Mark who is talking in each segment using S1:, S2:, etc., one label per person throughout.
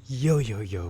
S1: Yo,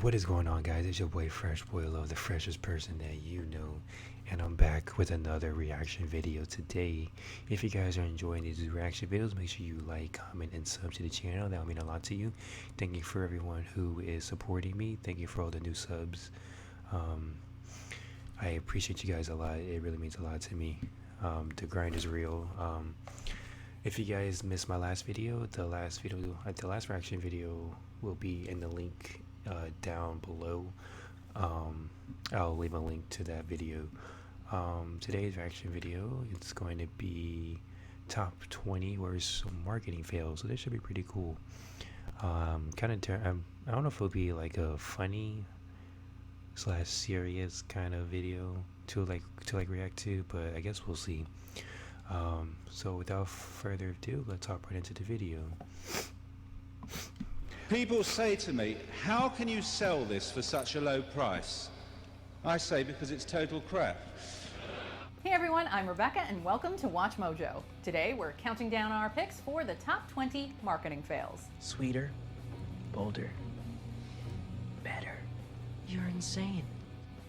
S1: what is going on, guys? It's your boy Fresh Boy Love, the freshest person that you know, and I'm back with another reaction video today. If you guys are enjoying these reaction videos, make sure you like, comment, and sub to the channel. That will mean a lot to you. Thank you for everyone who is supporting me. Thank you for all the new subs. I appreciate you guys a lot. It really means a lot to me. The grind is real. If you guys missed my last video, the last reaction video will be in the link down below. I'll leave a link to that video. Today's reaction video, it's going to be top 20 worst marketing fails, so this should be pretty cool. I don't know if it'll be like a funny / serious kind of video to react to, but I guess we'll see. So without further ado, let's hop right into the video.
S2: People say to me, how can you sell this for such a low price? I say because it's total crap.
S3: Hey everyone, I'm Rebecca and welcome to WatchMojo. Today we're counting down our picks for the top 20 marketing fails.
S4: Sweeter, bolder, better. You're insane.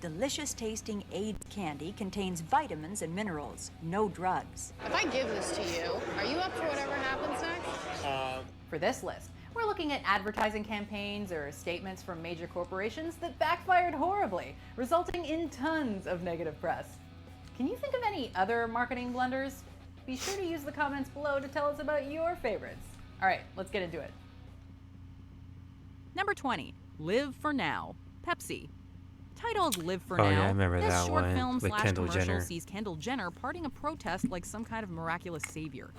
S5: Delicious tasting Aid candy contains vitamins and minerals, no drugs.
S6: If I give this to you, are you up for whatever happens next?
S3: For this list, we're looking at advertising campaigns or statements from major corporations that backfired horribly, resulting in tons of negative press. Can you think of any other marketing blunders? Be sure to use the comments below to tell us about your favorites. All right, let's get into it. Number 20, Live for Now, Pepsi. Titled Live for Now,
S1: Yeah, I remember
S3: this
S1: that
S3: short
S1: one
S3: film
S1: with
S3: /
S1: Kendall
S3: commercial
S1: Jenner.
S3: sees Kendall Jenner parting a protest like some kind of miraculous savior.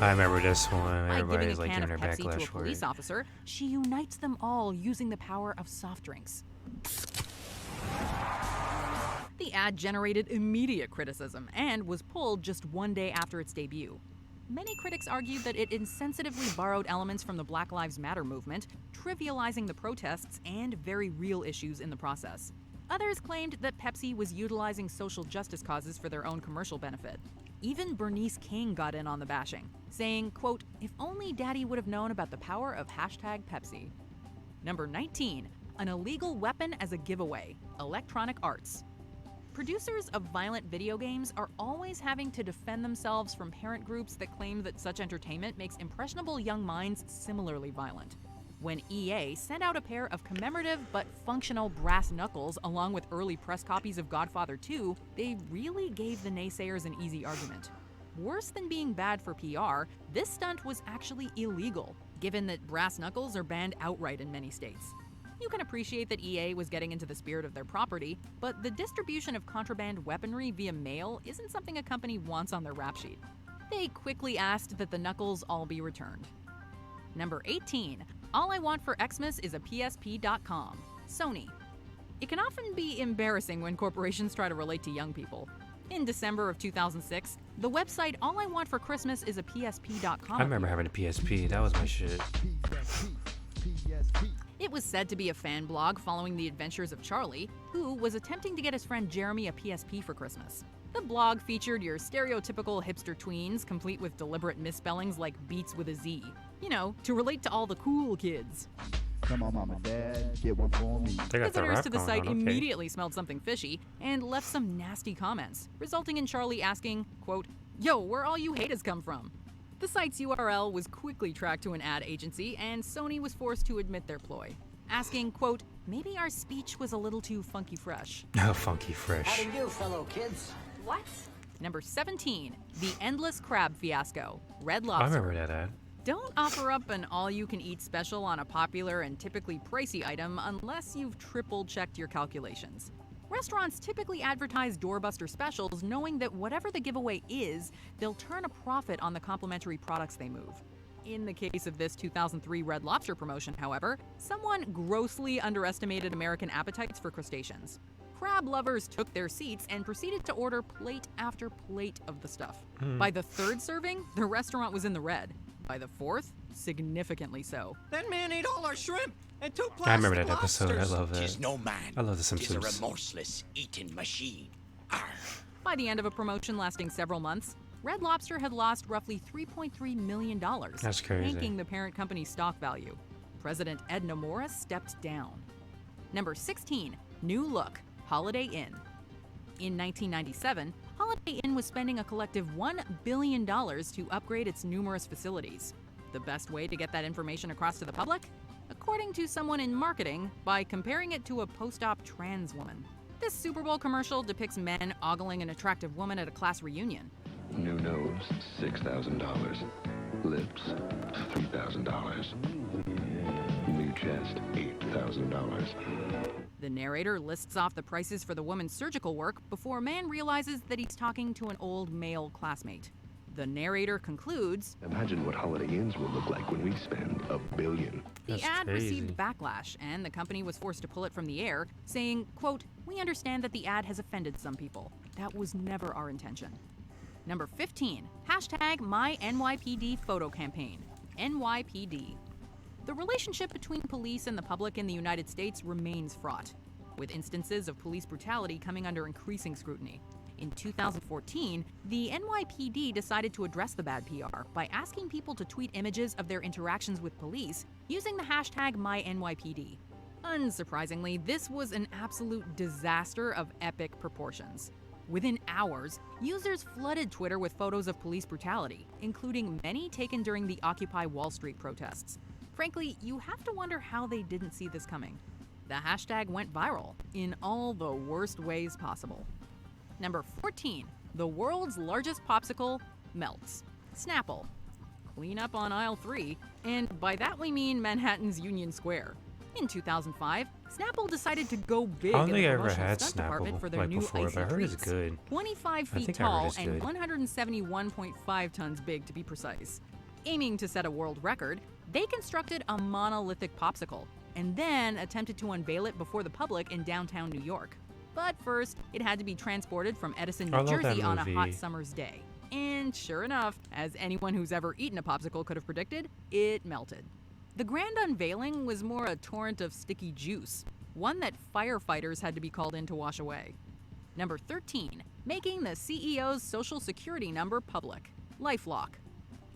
S1: I remember this one.
S3: By giving
S1: Everybody's
S3: a
S1: like
S3: can
S1: giving
S3: of
S1: her
S3: Pepsi
S1: backlash
S3: to a
S1: for
S3: police
S1: it.
S3: officer, she unites them all using the power of soft drinks. The ad generated immediate criticism and was pulled just one day after its debut. Many critics argued that it insensitively borrowed elements from the Black Lives Matter movement, trivializing the protests and very real issues in the process. Others claimed that Pepsi was utilizing social justice causes for their own commercial benefit. Even Bernice King got in on the bashing, saying, quote, "If only Daddy would have known about the power of #Pepsi." Number 19, an illegal weapon as a giveaway, Electronic Arts. Producers of violent video games are always having to defend themselves from parent groups that claim that such entertainment makes impressionable young minds similarly violent. When EA sent out a pair of commemorative but functional brass knuckles along with early press copies of Godfather 2, they really gave the naysayers an easy argument. Worse than being bad for PR, this stunt was actually illegal, given that brass knuckles are banned outright in many states. You can appreciate that EA was getting into the spirit of their property, but the distribution of contraband weaponry via mail isn't something a company wants on their rap sheet. They quickly asked that the knuckles all be returned. Number 18, all I want for Xmas is a PSP.com, Sony. It can often be embarrassing when corporations try to relate to young people. In December of 2006, the website All I Want for Christmas is a PSP.com.
S1: I remember having a PSP. That was my shit.
S3: It was said to be a fan blog following the adventures of Charlie, who was attempting to get his friend Jeremy a PSP for Christmas. The blog featured your stereotypical hipster tweens, complete with deliberate misspellings like Beats with a Z. You know, to relate to all the cool kids.
S7: Come on, mom and dad, get one for me.
S1: They got the
S3: Visitors
S1: rap
S3: to the
S1: going
S3: site
S1: on, okay.
S3: immediately smelled something fishy and left some nasty comments, resulting in Charlie asking, quote, "Yo, where all you haters come from?" The site's URL was quickly tracked to an ad agency, and Sony was forced to admit their ploy, asking, quote, "Maybe our speech was a little too funky fresh."
S1: Oh, funky fresh.
S4: How do you do, fellow kids?
S3: What? Number 17, the endless crab fiasco, Red
S1: I
S3: Lobster.
S1: remember that ad.
S3: Don't offer up an all-you-can-eat special on a popular and typically pricey item unless you've triple-checked your calculations. Restaurants typically advertise doorbuster specials knowing that whatever the giveaway is, they'll turn a profit on the complimentary products they move. In the case of this 2003 Red Lobster promotion, however, someone grossly underestimated American appetites for crustaceans. Crab lovers took their seats and proceeded to order plate after plate of the stuff. By the third serving, the restaurant was in the red. By the fourth, significantly so.
S8: That man ate all our shrimp and two plastic
S1: I remember that episode. I
S8: lobsters.
S1: love that.
S9: Tis no man.
S1: I love The
S9: Tis a
S1: Simpsons.
S9: remorseless eating machine. Arr.
S3: By the end of a promotion lasting several months, Red Lobster had lost roughly $3.3 million,
S1: That's crazy.
S3: tanking the parent company's stock value. President Edna Morris stepped down. Number 16, new look, Holiday Inn. In 1997, Holiday Inn was spending a collective $1 billion to upgrade its numerous facilities. The best way to get that information across to the public? According to someone in marketing, by comparing it to a post-op trans woman. This Super Bowl commercial depicts men ogling an attractive woman at a class reunion.
S9: New nose, $6,000. Lips, $3,000. New chest, $8,000.
S3: The narrator lists off the prices for the woman's surgical work before a man realizes that he's talking to an old male classmate. The narrator concludes,
S9: Imagine what Holiday Inns will look like when we spend $1 billion.
S3: the
S1: That's
S3: ad
S1: crazy.
S3: received backlash, and the company was forced to pull it from the air, saying, quote, "We understand that the ad has offended some people. That was never our intention." Number 15, hashtag MyNYPD photo campaign. NYPD. The relationship between police and the public in the United States remains fraught, with instances of police brutality coming under increasing scrutiny. In 2014, the NYPD decided to address the bad PR by asking people to tweet images of their interactions with police using the hashtag MyNYPD. Unsurprisingly, this was an absolute disaster of epic proportions. Within hours, users flooded Twitter with photos of police brutality, including many taken during the Occupy Wall Street protests. Frankly, you have to wonder how they didn't see this coming. The hashtag went viral in all the worst ways possible. Number 14, the world's largest popsicle melts. Snapple. Clean up on aisle 3, and by that we mean Manhattan's Union Square. In 2005, Snapple decided to go big
S1: I don't
S3: in
S1: think
S3: the
S1: I ever
S3: promotional
S1: had
S3: stunt department
S1: Snapple
S3: for their
S1: like
S3: new
S1: before,
S3: icy
S1: but I heard it's
S3: treats.
S1: good.
S3: 25
S1: I
S3: feet
S1: think I heard
S3: tall
S1: it's
S3: and
S1: good.
S3: 171.5 tons big to be precise. Aiming to set a world record, they constructed a monolithic popsicle and then attempted to unveil it before the public in downtown New York. But first, it had to be transported from Edison,
S1: I
S3: New
S1: love that
S3: Jersey on a hot
S1: movie.
S3: summer's day. And sure enough, as anyone who's ever eaten a popsicle could have predicted, it melted. The grand unveiling was more a torrent of sticky juice, one that firefighters had to be called in to wash away. Number 13, making the CEO's social security number public. LifeLock.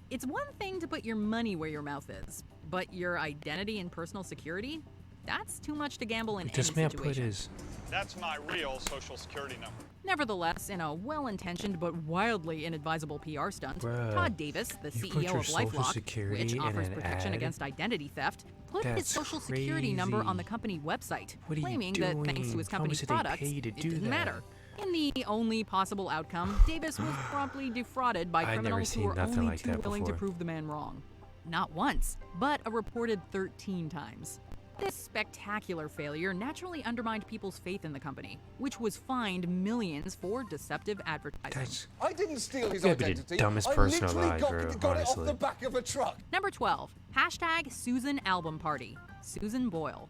S3: It's one thing to put your money where your mouth is, but your identity and personal security? That's too much to gamble in
S1: This
S3: any
S1: man
S3: situation.
S1: put his.
S10: That's my real social security number.
S3: Nevertheless, in a well-intentioned but wildly inadvisable PR stunt,
S1: Bruh,
S3: Todd Davis, the
S1: you put
S3: CEO
S1: your
S3: of
S1: social
S3: LifeLock,
S1: security
S3: which
S1: in
S3: offers
S1: an
S3: protection
S1: ad?
S3: against identity theft, put his
S1: That's
S3: social security number on the
S1: crazy.
S3: company website,
S1: What are you
S3: claiming that thanks to
S1: doing?
S3: his
S1: How
S3: company's
S1: much did they
S3: products,
S1: pay you to
S3: it
S1: do
S3: didn't
S1: that?
S3: matter. In the only possible outcome, Davis was promptly defrauded by
S1: I'd never
S3: criminals who
S1: seen
S3: were
S1: nothing
S3: only
S1: like
S3: too
S1: that
S3: willing to
S1: before.
S3: prove the man wrong. Not once, but a reported 13 times. This spectacular failure naturally undermined people's faith in the company, which was fined millions for deceptive advertising.
S1: That's
S8: I didn't steal his
S1: gotta be the
S8: identity.
S1: dumbest
S8: I
S1: person
S8: literally
S1: alive, bro,
S8: got it off
S1: honestly.
S8: the back of a truck.
S3: Number 12, hashtag Susan Album Party. Susan Boyle.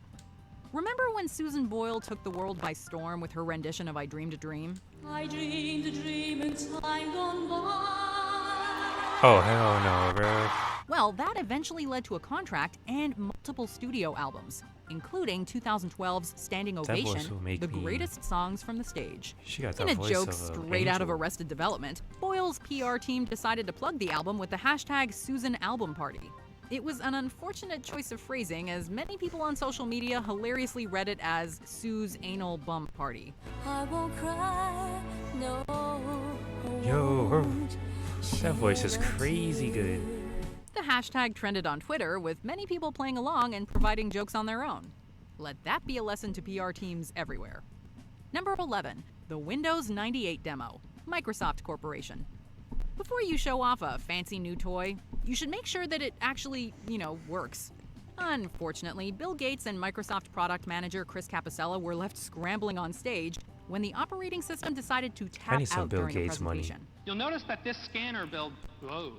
S3: Remember when Susan Boyle took the world by storm with her rendition of I Dreamed a Dream?
S11: I dreamed a dream in time gone by.
S1: Oh hell no, bro.
S3: Well, that eventually led to a contract and multiple studio albums, including 2012's Standing
S1: That voice
S3: Ovation,
S1: will make
S3: the
S1: me-
S3: greatest songs from the stage.
S1: She got
S3: In
S1: the
S3: a
S1: voice
S3: joke
S1: of a
S3: straight out of
S1: angel.
S3: Arrested Development, Boyle's PR team decided to plug the album with the hashtag Susan Album Party. It was an unfortunate choice of phrasing, as many people on social media hilariously read it as Sue's Anal Bum Party.
S11: I won't cry, no.
S1: Yo, that voice is crazy good.
S3: The hashtag trended on Twitter, with many people playing along and providing jokes on their own. Let that be a lesson to PR teams everywhere. Number 11, the Windows 98 demo, Microsoft Corporation. Before you show off a fancy new toy, you should make sure that it actually, works. Unfortunately, Bill Gates and Microsoft product manager Chris Capicella were left scrambling on stage when the operating system decided to tap
S1: need some
S3: out
S1: Bill
S3: during the
S1: Gates money.
S3: presentation.
S12: You'll notice that this scanner build. Whoa.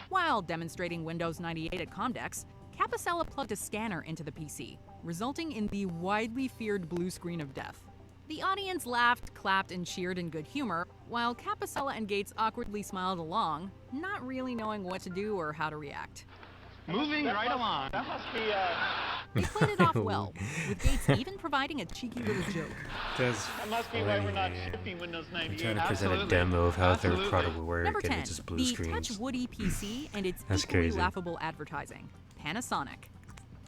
S3: While demonstrating Windows 98 at Comdex, Capicella plugged a scanner into the PC, resulting in the widely feared blue screen of death. The audience laughed, clapped, and cheered in good humor, while Capicella and Gates awkwardly smiled along, not really knowing what to do or how to react.
S12: Moving right along.
S10: That must be,
S3: They played it off well, with Gates even providing a cheeky little joke.
S1: That's
S10: that must be
S1: funny,
S10: why we're not
S1: man.
S10: shipping Windows
S1: I'm
S10: 98.
S1: trying to present a
S12: Absolutely.
S1: demo of how their
S12: Absolutely.
S1: product will work,
S3: Number
S1: and
S3: 10,
S1: it's just blue
S3: the
S1: screens.
S3: Touch Woody PC and its
S1: That's
S3: equally
S1: crazy.
S3: laughable advertising, Panasonic.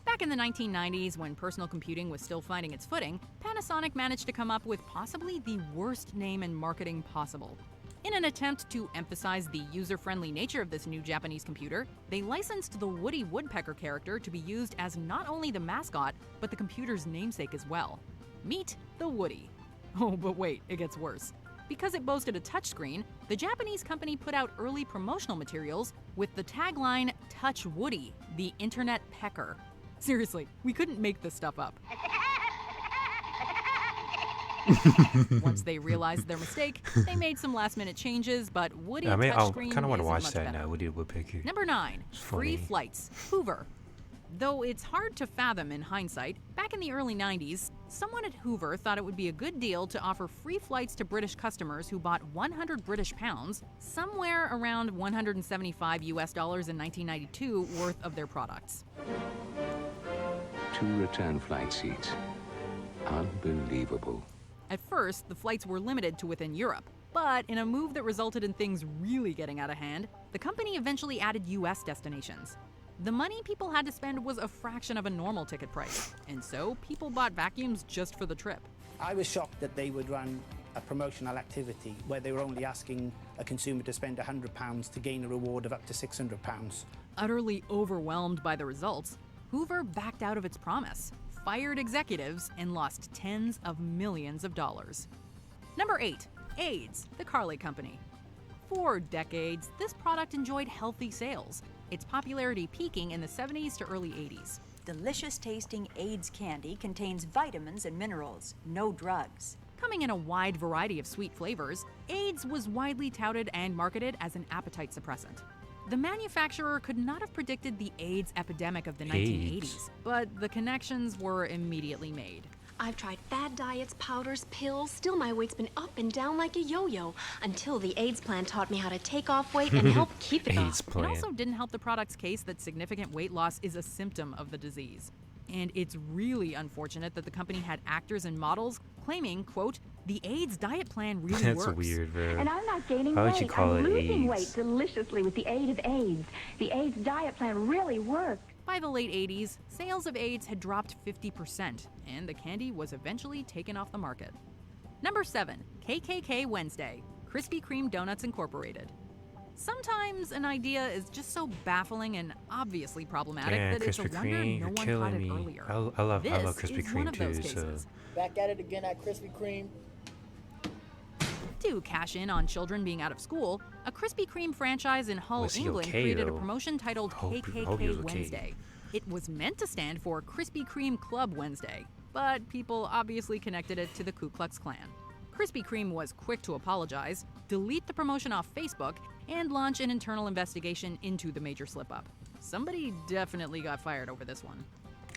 S3: Back in the 1990s, when personal computing was still finding its footing, Panasonic managed to come up with possibly the worst name in marketing possible. In an attempt to emphasize the user-friendly nature of this new Japanese computer, they licensed the Woody Woodpecker character to be used as not only the mascot, but the computer's namesake as well. Meet the Woody. Oh, but wait, it gets worse. Because it boasted a touchscreen, the Japanese company put out early promotional materials with the tagline, "Touch Woody, the Internet Pecker." Seriously, we couldn't make this stuff up. Once they realized their mistake, they made some last-minute changes, but Woody
S1: I
S3: touchscreen
S1: kind of want to
S3: isn't
S1: watch
S3: much
S1: that
S3: better.
S1: now. Woody Woodpecker.
S3: Number 9,
S1: It's
S3: free
S1: funny.
S3: flights, Hoover. Though it's hard to fathom in hindsight, back in the early 90s, someone at Hoover thought it would be a good deal to offer free flights to British customers who bought 100 British pounds, somewhere around $175 US in 1992 worth of their products.
S9: 2 return flight seats. Unbelievable.
S3: At first, the flights were limited to within Europe, but in a move that resulted in things really getting out of hand, the company eventually added US destinations. The money people had to spend was a fraction of a normal ticket price, and so people bought vacuums just for the trip.
S13: I was shocked that they would run a promotional activity where they were only asking a consumer to spend £100 to gain a reward of up to £600.
S3: Utterly overwhelmed by the results, Hoover backed out of its promise, fired executives, and lost tens of millions of dollars. Number 8, AIDS, the Carley Company. For decades, this product enjoyed healthy sales, its popularity peaking in the 70s to early 80s.
S5: Delicious tasting AIDS candy contains vitamins and minerals, no drugs.
S3: Coming in a wide variety of sweet flavors, AIDS was widely touted and marketed as an appetite suppressant. The manufacturer could not have predicted the AIDS epidemic of the 1980s, but the connections were immediately made.
S14: I've tried fad diets, powders, pills, still my weight's been up and down like a yo-yo, until the AIDS plan taught me how to take off weight and help keep it off.
S3: It also didn't help the product's case that significant weight loss is a symptom of the disease. And it's really unfortunate that the company had actors and models claiming, quote, "The AIDS diet plan really
S1: That's
S3: works."
S1: weird, bro.
S15: And I'm not gaining
S1: Why would
S15: weight.
S1: you call
S15: I'm
S1: it
S15: losing
S1: AIDS?
S15: weight deliciously with the aid of AIDS. The AIDS diet plan really worked.
S3: By the late 80s, sales of AIDS had dropped 50%, and the candy was eventually taken off the market. Number 7, KKK Wednesday, Krispy Kreme Donuts Incorporated. Sometimes an idea is just so baffling and obviously problematic
S1: Man,
S3: that it's a
S1: Krispy
S3: wonder
S1: Kreme,
S3: no
S1: you're
S3: one
S1: killing
S3: caught it
S1: me.
S3: earlier.
S1: I love
S3: This
S1: Krispy
S3: is one
S1: Kreme
S3: of those
S1: too. So
S3: cases.
S4: Back at it again at Krispy Kreme.
S3: To cash in on children being out of school, a Krispy Kreme franchise in Hull,
S1: Was he
S3: England
S1: okay,
S3: created a
S1: though?
S3: promotion titled
S1: Hope he
S3: KKK
S1: was okay.
S3: Wednesday. It was meant to stand for Krispy Kreme Club Wednesday, but people obviously connected it to the Ku Klux Klan. Krispy Kreme was quick to apologize, delete the promotion off Facebook, and launch an internal investigation into the major slip-up. Somebody definitely got fired over this one.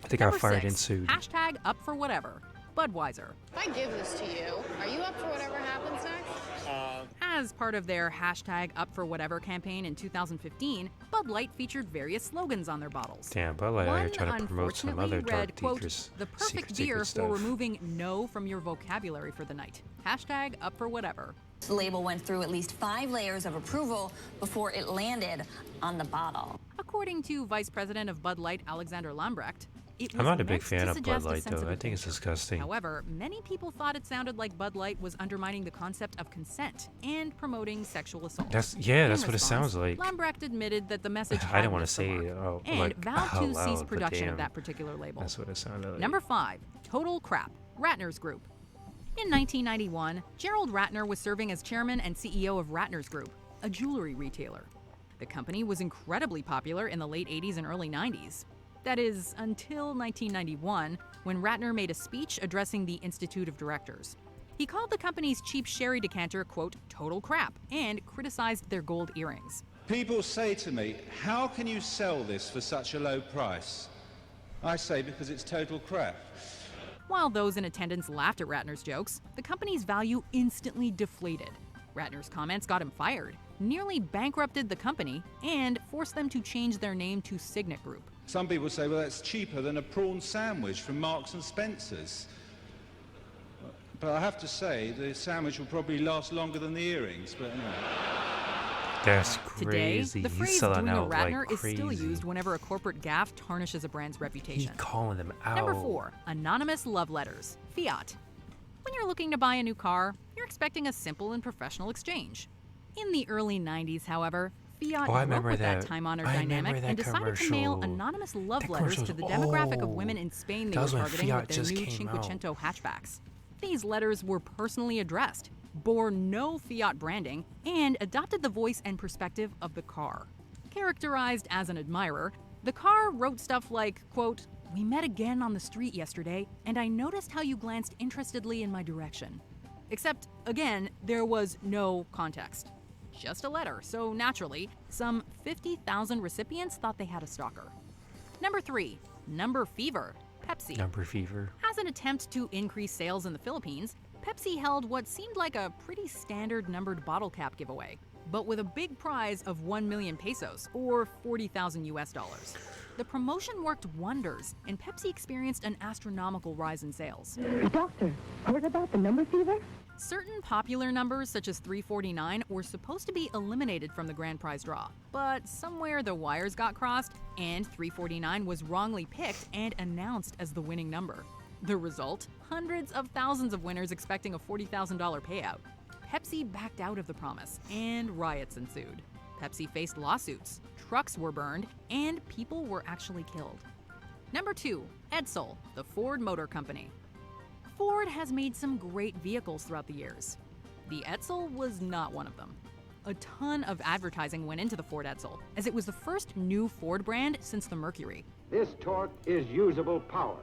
S1: they got
S3: Number
S1: fired
S3: 6,
S1: and sued.
S3: Hashtag up for whatever. Budweiser.
S6: If I give this to you, are you up for whatever happens next?
S3: As part of their hashtag Up for Whatever campaign in 2015, Bud Light featured various slogans on their bottles.
S1: Damn, Bud Light out here
S3: One
S1: trying to promote some other
S3: unfortunately
S1: dark
S3: read, quote,
S1: secret,
S3: "The perfect
S1: secret
S3: beer for
S1: stuff.
S3: removing no from your vocabulary for the night. Hashtag Up for Whatever."
S16: The label went through at least 5 layers of approval before it landed on the bottle.
S3: According to Vice President of Bud Light, Alexander Lambrecht, it was
S1: I'm not a big
S3: meant
S1: fan
S3: to
S1: of Bud
S3: suggest a
S1: Light
S3: sense
S1: though.
S3: of
S1: I think it's
S3: adventure.
S1: disgusting.
S3: However, many people thought it sounded like Bud Light was undermining the concept of consent and promoting sexual assault.
S1: That's
S3: In
S1: what it
S3: response,
S1: sounds like.
S3: Lambrecht admitted that the message
S1: I
S3: had
S1: didn't want to
S3: missed the
S1: say
S3: mark,
S1: it
S3: and
S1: like
S3: vowed
S1: out
S3: to
S1: loud,
S3: cease
S1: but
S3: production
S1: damn,
S3: of that particular label.
S1: That's what it sounded like.
S3: Number 5, Total Crap, Ratner's Group. In 1991, Gerald Ratner was serving as chairman and CEO of Ratner's Group, a jewelry retailer. The company was incredibly popular in the late 80s and early 90s. That is, until 1991, when Ratner made a speech addressing the Institute of Directors. He called the company's cheap sherry decanter, quote, total crap, and criticized their gold earrings.
S2: People say to me, how can you sell this for such a low price? I say because it's total crap.
S3: While those in attendance laughed at Ratner's jokes, the company's value instantly deflated. Ratner's comments got him fired, nearly bankrupted the company, and forced them to change their name to Signet Group.
S2: Some people say, well, that's cheaper than a prawn sandwich from Marks and Spencer's. But I have to say, the sandwich will probably last longer than the earrings, but anyway.
S1: That's
S3: Today,
S1: crazy.
S3: the phrase
S1: He's
S3: doing
S1: selling
S3: a
S1: out
S3: Ratner
S1: like
S3: is still
S1: crazy.
S3: used whenever a corporate gaffe tarnishes a brand's reputation.
S1: He's calling them out.
S3: Number 4, anonymous love letters. Fiat. When you're looking to buy a new car, you're expecting a simple and professional exchange. In the early 90s, however, Fiat broke with that time-honored dynamic and decided to mail anonymous love letters to the demographic of women in Spain they were targeting with their new Cinquecento hatchbacks. These letters were personally addressed, bore no Fiat branding, and adopted the voice and perspective of the car. Characterized as an admirer, the car wrote stuff like, quote, "We met again on the street yesterday, and I noticed how you glanced interestedly in my direction." Except, again, there was no context. Just a letter, so naturally, some 50,000 recipients thought they had a stalker. Number 3, number fever. Pepsi.
S1: Number fever.
S3: As an attempt to increase sales in the Philippines, Pepsi held what seemed like a pretty standard numbered bottle cap giveaway, but with a big prize of 1 million pesos, or 40,000 US dollars. The promotion worked wonders, and Pepsi experienced an astronomical rise in sales.
S15: Doctor, heard about the number fever?
S3: Certain popular numbers, such as 349, were supposed to be eliminated from the grand prize draw, but somewhere the wires got crossed, and 349 was wrongly picked and announced as the winning number. The result? Hundreds of thousands of winners expecting a $40,000 payout. Pepsi backed out of the promise, and riots ensued. Pepsi faced lawsuits, trucks were burned, and people were actually killed. Number 2, Edsel, the Ford Motor Company. Ford has made some great vehicles throughout the years. The Edsel was not one of them. A ton of advertising went into the Ford Edsel, as it was the first new Ford brand since the Mercury.
S17: This torque is usable power.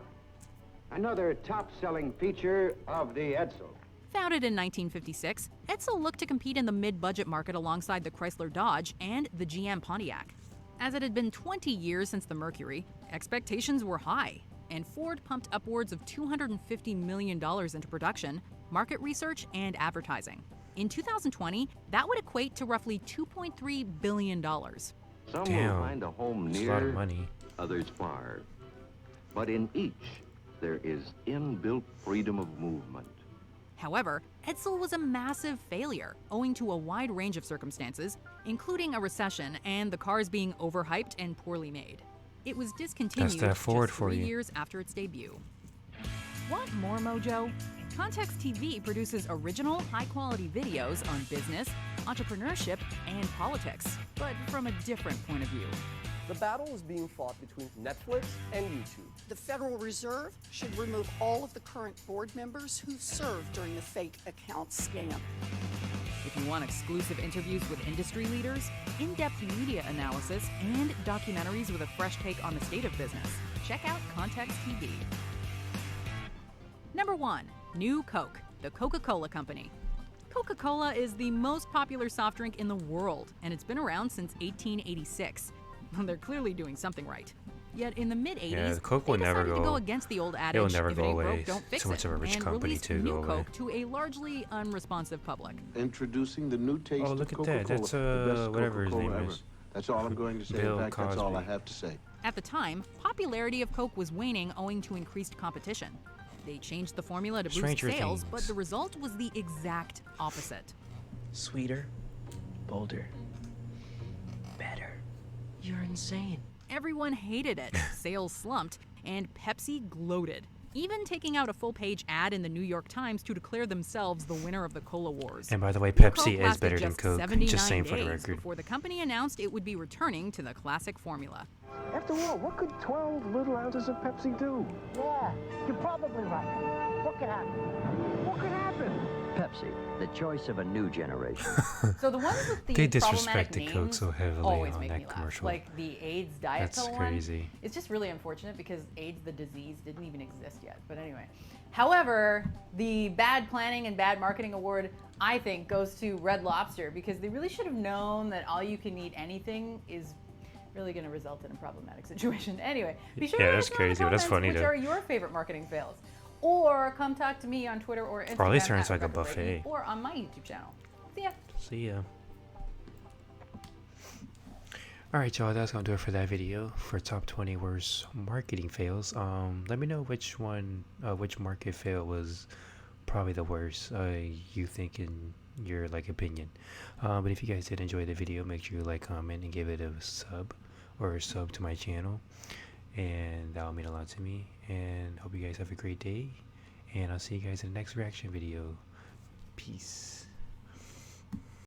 S17: Another top-selling feature of the Edsel.
S3: Founded in 1956, Edsel looked to compete in the mid-budget market alongside the Chrysler Dodge and the GM Pontiac. As it had been 20 years since the Mercury, expectations were high, and Ford pumped upwards of $250 million into production, market research, and advertising. In 2020, that would equate to roughly $2.3 billion.
S9: Some will find a home near,
S1: a lot of money.
S9: Others far. But in each, there is inbuilt freedom of movement.
S3: However, Edsel was a massive failure, owing to a wide range of circumstances, including a recession and the cars being overhyped and poorly made. It was discontinued
S1: that Ford
S3: just
S1: for
S3: 3
S1: you.
S3: years after its debut. Want more Mojo? Context TV produces original, high-quality videos on business, entrepreneurship, and politics, but from a different point of view.
S18: The battle is being fought between Netflix and YouTube.
S19: The Federal Reserve should remove all of the current board members who served during the fake account scam.
S3: If you want exclusive interviews with industry leaders, in-depth media analysis, and documentaries with a fresh take on the state of business, check out Context TV. Number 1, New Coke, the Coca-Cola Company. Coca-Cola is the most popular soft drink in the world, and it's been around since 1886. They're clearly doing something right. Yet in the mid-'80s,
S1: Coke
S3: they
S1: will never
S3: decided to
S1: go.
S3: go against the old adage,
S1: It'll never
S3: if
S1: go
S3: it ain't
S1: away.
S3: broke, don't fix
S1: Too much
S3: it,
S1: of a rich
S3: and
S1: company
S3: released
S1: to
S3: New
S1: go away.
S3: Coke to a largely unresponsive public.
S20: Introducing the new taste
S1: Oh, look
S20: of
S1: at
S20: Coca-Cola.
S1: that. That's
S20: the best
S1: whatever his
S20: Coca-Cola
S1: name
S20: ever.
S1: is.
S20: That's all I'm going to say.
S1: Bill
S20: In fact, that's all I
S1: Cosby.
S20: have to say.
S3: At the time, popularity of Coke was waning owing to increased competition. They changed the formula to boost
S1: Stranger
S3: sales,
S1: Things.
S3: but the result was the exact opposite.
S21: Sweeter, bolder, better. You're insane.
S3: Everyone hated it, sales slumped, and Pepsi gloated, even taking out a full-page ad in the New York Times to declare themselves the winner of the Cola Wars.
S1: And by the way,
S3: New
S1: Pepsi
S3: Coke
S1: is
S3: lasted
S1: better than
S3: just
S1: Coke.
S3: 79
S1: Just saying for the
S3: days
S1: record.
S3: before the company announced it would be returning to the classic formula.
S22: After all, what could 12 little ounces of Pepsi do?
S4: Yeah, you're probably right. What could happen?
S22: What could happen?
S23: Pepsi, the choice of a new generation.
S3: So the ones with the
S1: They
S3: problematic
S1: disrespected
S3: names
S1: Coke so heavily
S3: always
S1: on
S3: make
S1: that
S3: me laugh.
S1: commercial.
S3: Like the AIDS diet
S1: That's
S3: pill
S1: crazy.
S3: one. It's just really unfortunate because AIDS, the disease, didn't even exist yet. But anyway. However, the bad planning and bad marketing award, I think, goes to Red Lobster because they really should have known that all you can eat anything is really going to result in a problematic situation. Anyway, be sure to let
S1: that's
S3: us know in the
S1: crazy, but that's
S3: comments
S1: funny
S3: which
S1: though.
S3: are your favorite marketing fails. Or come talk to me on Twitter or Instagram.
S1: Or at least
S3: at
S1: turns like a
S3: Rebecca Brady,
S1: buffet.
S3: or on my YouTube channel.
S16: See ya.
S1: See ya. Alright, y'all, that's gonna do it for that video for top 20 worst marketing fails. Let me know which one, which market fail was probably the worst, you think in your opinion. But if you guys did enjoy the video, make sure you like, comment, and give it a sub to my channel, and that'll mean a lot to me. And hope you guys have a great day, and I'll see you guys in the next reaction video. Peace.